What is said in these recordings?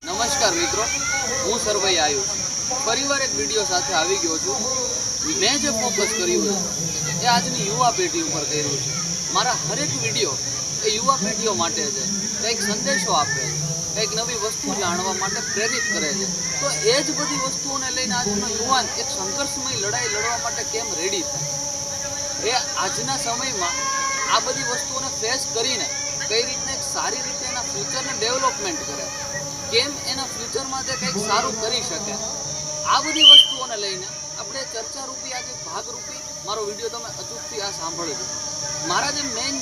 નમસ્કાર મિત્રો, હું સરવૈયા આયુષ ફરીવાર એક વિડીયો સાથે આવી ગયો છું. મેં જે ફોકસ કર્યું છે એ આજની યુવા પેઢી ઉપર કર્યું છે. મારા હરેક વિડીયો એ યુવા પેઢીઓ માટે છે, કંઈક સંદેશો આપે છે, કંઈક નવી વસ્તુ જાણવા માટે પ્રેરિત કરે છે. તો એ જ બધી વસ્તુઓને લઈને આજનો યુવાન એક સંઘર્ષમય લડાઈ લડવા માટે કેમ રેડી થાય, એ આજના સમયમાં આ બધી વસ્તુઓને ફેસ કરીને કઈ રીતના એક સારી રીતે એના ફ્યુચરને ડેવલપમેન્ટ કરે, કેમ એના ફ્યુચરમાં તે કંઈક સારું કરી શકે, આ બધી વસ્તુઓને લઈને આપણે ચર્ચારૂપી આજે ભાગરૂપી મારો વિડીયો તમે અચૂકથી આ સાંભળજો. મારા જે મેઇન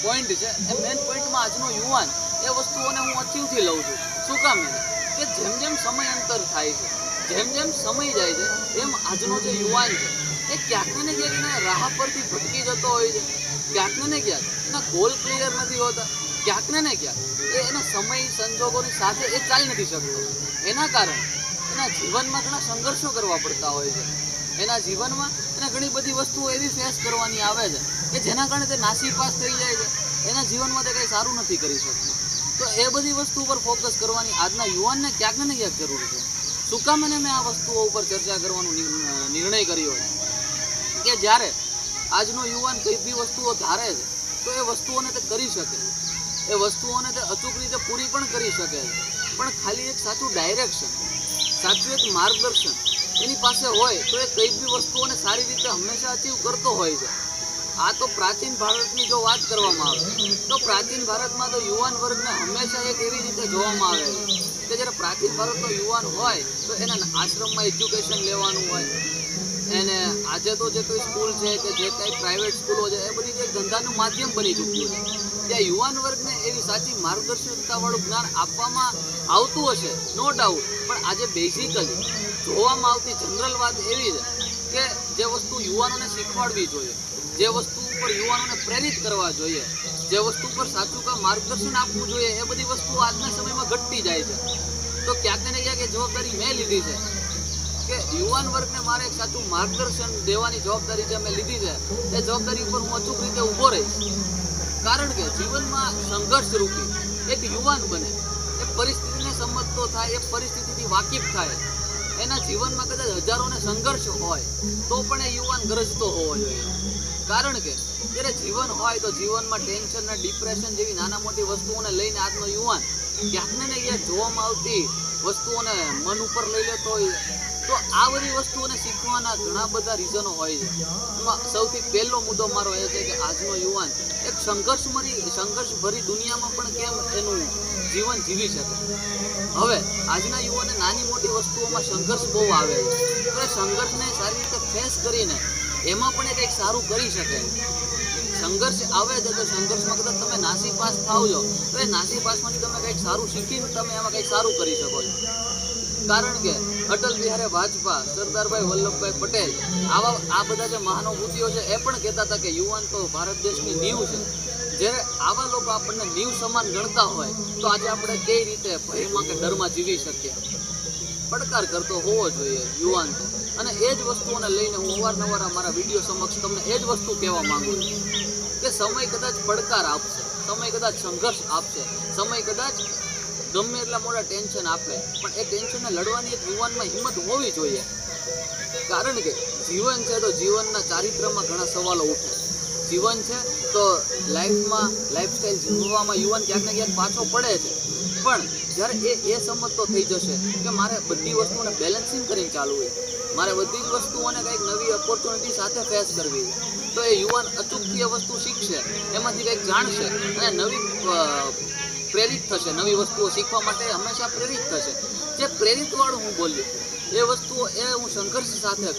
પોઈન્ટ છે એ મેઇન પોઈન્ટમાં આજનો યુવાન એ વસ્તુઓને હું અચીવથી લઉં છું. શું કામ કે જેમ જેમ સમય અંતર થાય છે, જેમ જેમ સમય જાય છે, એમ આજનો જે યુવાન છે એ ક્યાંક ને ક્યાંક એના રાહ પરથી ભટકી જતો હોય છે, ક્યાંક ને ક્યાંક એના ગોલ ક્લિયર નથી હોતા, ક્યાંક ને ક્યાંક એ એના સમય સંજોગોની સાથે એ ચાલી નથી શકતો. એના કારણે એના જીવનમાં ઘણા સંઘર્ષો કરવા પડતા હોય છે. એના જીવનમાં એને ઘણી બધી વસ્તુઓ એવી ફેસ કરવાની આવે છે કે જેના કારણે તે નાસીપાસ થઈ જાય છે, એના જીવનમાં તે કંઈ સારું નથી કરી શકતું. તો એ બધી વસ્તુ ઉપર ફોકસ કરવાની આજના યુવાનને ક્યાંક ને ક્યાંક જરૂર છે. શું કામ મેં આ વસ્તુઓ ઉપર ચર્ચા કરવાનો નિર્ણય કર્યો છે કે જ્યારે આજનો યુવાન કઈ બી વસ્તુઓ ધારે છે તો એ વસ્તુઓને તે કરી શકે, એ વસ્તુઓને તે અચૂક રીતે પૂરી પણ કરી શકે છે, પણ ખાલી એક સાચું ડાયરેક્શન, સાચું એક માર્ગદર્શન એની પાસે હોય તો એ કઈ બી વસ્તુઓને સારી રીતે હંમેશા અચીવ કરતો હોય છે. આ તો પ્રાચીન ભારતની જો વાત કરવામાં આવે તો પ્રાચીન ભારતમાં તો યુવાન વર્ગને હંમેશા એક એવી રીતે જોવામાં આવે છે કે જ્યારે પ્રાચીન ભારતનો યુવાન હોય તો એના આશ્રમમાં એજ્યુકેશન લેવાનું હોય, એને આજે તો જે કોઈ સ્કૂલ છે કે જે કંઈ પ્રાઇવેટ સ્કૂલો છે એ બધી જે ધંધાનું માધ્યમ બની ચૂક્યું છે, ત્યાં યુવાન વર્ગને એવી સાચી માર્ગદર્શકતાવાળું જ્ઞાન આપવામાં આવતું હશે, નો ડાઉટ. પણ આજે બેઝિકલી જોવામાં આવતી જનરલ વાત એવી છે કે જે વસ્તુ યુવાનોને શીખવાડવી જોઈએ, જે વસ્તુ ઉપર યુવાનોને પ્રેરિત કરવા જોઈએ, જે વસ્તુ પર સાચું કામ માર્ગદર્શન આપવું જોઈએ, એ બધી વસ્તુઓ આજના સમયમાં ઘટતી જાય છે. તો ક્યાંક ને ક્યાંક એ જવાબદારી મેં લીધી છે કે યુવાન વર્ગને મારે એક સાચું માર્ગદર્શન દેવાની જવાબદારી જે મેં લીધી છે એ જવાબદારી ઉપર હું અચૂક રીતે ઊભો રહીશ. કારણ કે જીવનમાં સંઘર્ષરૂપી એક યુવાન બને, એ પરિસ્થિતિને સમજતો થાય, એ પરિસ્થિતિથી વાકેફ થાય, એના જીવનમાં કદાચ હજારોને સંઘર્ષ હોય તો પણ એ યુવાન ગરજતો હોવો જોઈએ. કારણ કે જ્યારે જીવન હોય તો જીવનમાં ટેન્શન અને ડિપ્રેશન જેવી નાના મોટી વસ્તુઓને લઈને આજનો યુવાન ક્યાંક ને ક્યાંક જોવામાં આવતી વસ્તુઓને મન ઉપર લઈ લેતો હોય. તો આ બધી વસ્તુઓને શીખવાના ઘણા બધા રીઝનો હોય છે. એમાં સૌથી પહેલો મુદ્દો મારો એ છે કે આજનો યુવાન એક સંઘર્ષભરી દુનિયામાં પણ કેમ એનું જીવન જીવી શકે. હવે આજના યુવાને નાની મોટી વસ્તુઓમાં સંઘર્ષ બહુ આવે છે, તો એ સંઘર્ષને સારી રીતે ફેસ કરીને એમાં પણ એ કંઈક સારું કરી શકે. સંઘર્ષ આવે છે તો સંઘર્ષમાં કદાચ તમે નાસીપાસ થાવ છો તો એ નાસીપાસમાંથી તમે કંઈક સારું શીખીને તમે એમાં કંઈક સારું કરી શકો છો. કારણ કે અટલ બિહારી વાજપેયી, સરદારભાઈ વલ્લભભાઈ પટેલ, આ બધા જે મહાનુભૂતિઓ છે એ પણ કહેતા હતા કે યુવાન તો ભારત દેશની નીંવ છે. જ્યારે આવા લોકો આપણને નીંવ સમાન ગણતા હોય તો આજે આપણે કઈ રીતે ભયમાં કે ડરમાં જીવી શકીએ. પડકાર કરતો હોવો જોઈએ યુવાન તો. અને એ જ વસ્તુઓને લઈને હું અવારનવાર મારા વિડીયો સમક્ષ તમને એ જ વસ્તુ કહેવા માંગુ છું કે સમય કદાચ પડકાર આપશે, સમય કદાચ સંઘર્ષ આપશે, સમય કદાચ ગમે એટલા મોટા ટેન્શન આપે, પણ એ ટેન્શનને લડવાની એક યુવાનમાં હિંમત હોવી જોઈએ. કારણ કે જીવન છે તો જીવનના ચારિત્રમાં ઘણા સવાલો ઉઠે. જીવન છે તો લાઈફસ્ટાઈલ જીવવામાં યુવાન ક્યાંક ને ક્યાંક પાછો પડે છે. પણ જ્યારે એ સમજતો થઈ જશે કે મારે બધી વસ્તુઓને બેલેન્સિંગ કરીને ચાલવું છે, મારે બધી જ વસ્તુઓને કંઈક નવી ઓપોર્ચ્યુનિટી સાથે ફેસ કરવી છે, તો એ યુવાન અચૂકથી એ વસ્તુ શીખશે, એમાંથી કંઈક જાણશે અને નવી પ્રેરિત થશે, નવી વસ્તુઓ શીખવા માટે હંમેશા પ્રેરિત થશે. જે પ્રેરિતવાળું હું બોલ્યું એ વસ્તુઓ એ હું સંઘર્ષ સાથે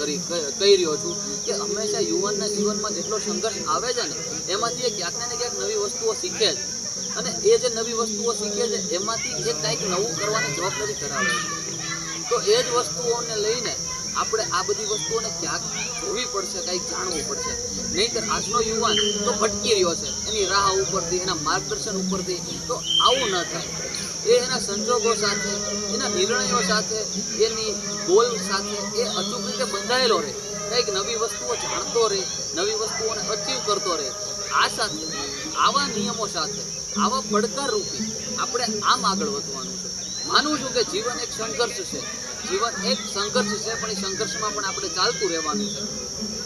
કહી રહ્યો છું કે હંમેશા યુવાનના જીવનમાં જેટલો સંઘર્ષ આવે છે ને એમાંથી એ ક્યાંક ને ક્યાંક નવી વસ્તુઓ શીખે છે, અને એ જે નવી વસ્તુઓ શીખે છે એમાંથી એ કંઈક નવું કરવાની જવાબદારી ધરાવે છે. તો એ જ વસ્તુઓને લઈને આપણે આ બધી વસ્તુઓને ક્યાંક જોવી પડશે, કંઈક જાણવું પડશે. નહીંતર આજનો યુવાન તો ભટકી રહ્યો છે એની રાહ ઉપરથી, એના માર્ગદર્શન ઉપરથી. તો આવું ન થાય. એ એના સંજોગો સાથે, એના નિર્ણયો સાથે, એની ગોલ સાથે એ અચૂક રીતે બંધાયેલો રહે, કંઈક નવી વસ્તુઓ જાણતો રહે, નવી વસ્તુઓને અચીવ કરતો રહે. આ સાથે આવા નિયમો સાથે, આવા પડકાર રૂપી આપણે આમ આગળ વધવાનું છે. માનું છું કે જીવન એક સંઘર્ષ છે, જીવન એક સંઘર્ષ છે, પણ એ સંઘર્ષમાં પણ આપણે ચાલતું રહેવાનું છે.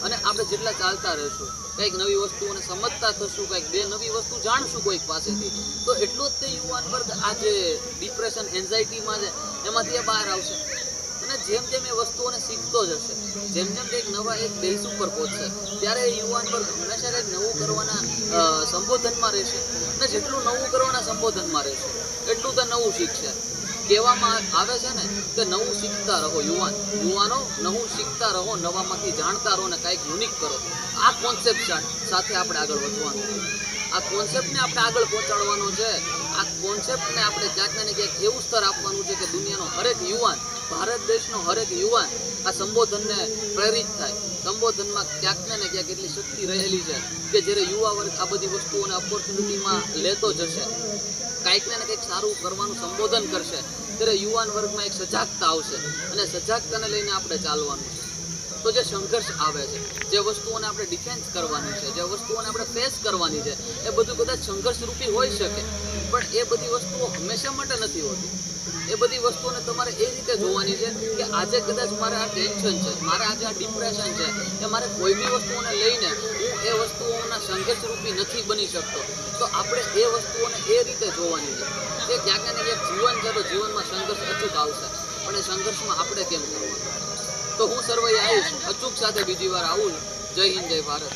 અને આપણે જેટલા ચાલતા રહેશું, કંઈક નવી વસ્તુઓને સમજતા થશું, કંઈક બે નવી વસ્તુ જાણશું કોઈક પાસેથી, તો એટલું જ તે યુવાન વર્ગ આ જે ડિપ્રેશન એન્ઝાયટીમાં છે એમાંથી એ બહાર આવશે. અને જેમ જેમ એ વસ્તુઓને શીખતો જશે, જેમ જેમ તે એક નવા એક બેઝ ઉપર પહોંચશે, ત્યારે એ યુવાન વર્ગ હંમેશા કંઈક નવું કરવાના સંબોધનમાં રહેશે. અને જેટલું નવું કરવાના સંબોધનમાં રહેશે એટલું તો નવું શીખશે. કહેવામાં આવે છે ને કે નવું શીખતા રહો યુવાનો, નવું શીખતા રહો, નવામાંથી જાણતા રહો ને કાંઈક યુનિક કરો. આ કોન્સેપ્ટ સાથે આપણે આગળ વધવાનું છે. આ કોન્સેપ્ટને આપણે આગળ પહોંચાડવાનો છે. આ કોન્સેપ્ટને આપણે ક્યાંક ને ક્યાંક એવું સ્તર આપવાનું છે કે દુનિયાનો હરેક યુવાન, ભારત દેશનો હરેક યુવાન આ સંબોધનને પ્રેરિત થાય. સંબોધનમાં ક્યાંક ને ક્યાંક એટલી શક્તિ રહેલી છે કે જ્યારે યુવા વર્ગ આ બધી વસ્તુઓને ઓપોર્ચ્યુનિટીમાં લેતો જશે, કાંઈક ને કંઈક સારું કરવાનું સંબોધન કરશે, ત્યારે યુવાન વર્ગમાં એક સજાગતા આવશે. અને સજાગતાને લઈને આપણે ચાલવાનું છે. તો જે સંઘર્ષ આવે છે, જે વસ્તુઓને આપણે ડિફેન્સ કરવાની છે, જે વસ્તુઓને આપણે ફેસ કરવાની છે, એ બધું કદાચ સંઘર્ષરૂપી હોઈ શકે, પણ એ બધી વસ્તુઓ હંમેશા માટે નથી હોતી. એ બધી વસ્તુઓને તમારે એ રીતે જોવાની છે કે આજે કદાચ મારે આ ટેન્શન છે, મારે આજે આ ડિપ્રેશન છે, કે મારે કોઈ બી વસ્તુઓને લઈને હું એ વસ્તુઓના સંઘર્ષરૂપી નથી બની શકતો, તો આપણે એ વસ્તુઓને એ રીતે જોવાની છે કે ક્યાંક ને ક્યાંક જીવન છે તો જીવનમાં સંઘર્ષ અચૂક આવશે, પણ એ સંઘર્ષમાં આપણે કેમ કરવાનું. તો હું સર્વૈયા આવીશ, અચૂક સાથે બીજી વાર આવું. જય હિન્દ, જય ભારત.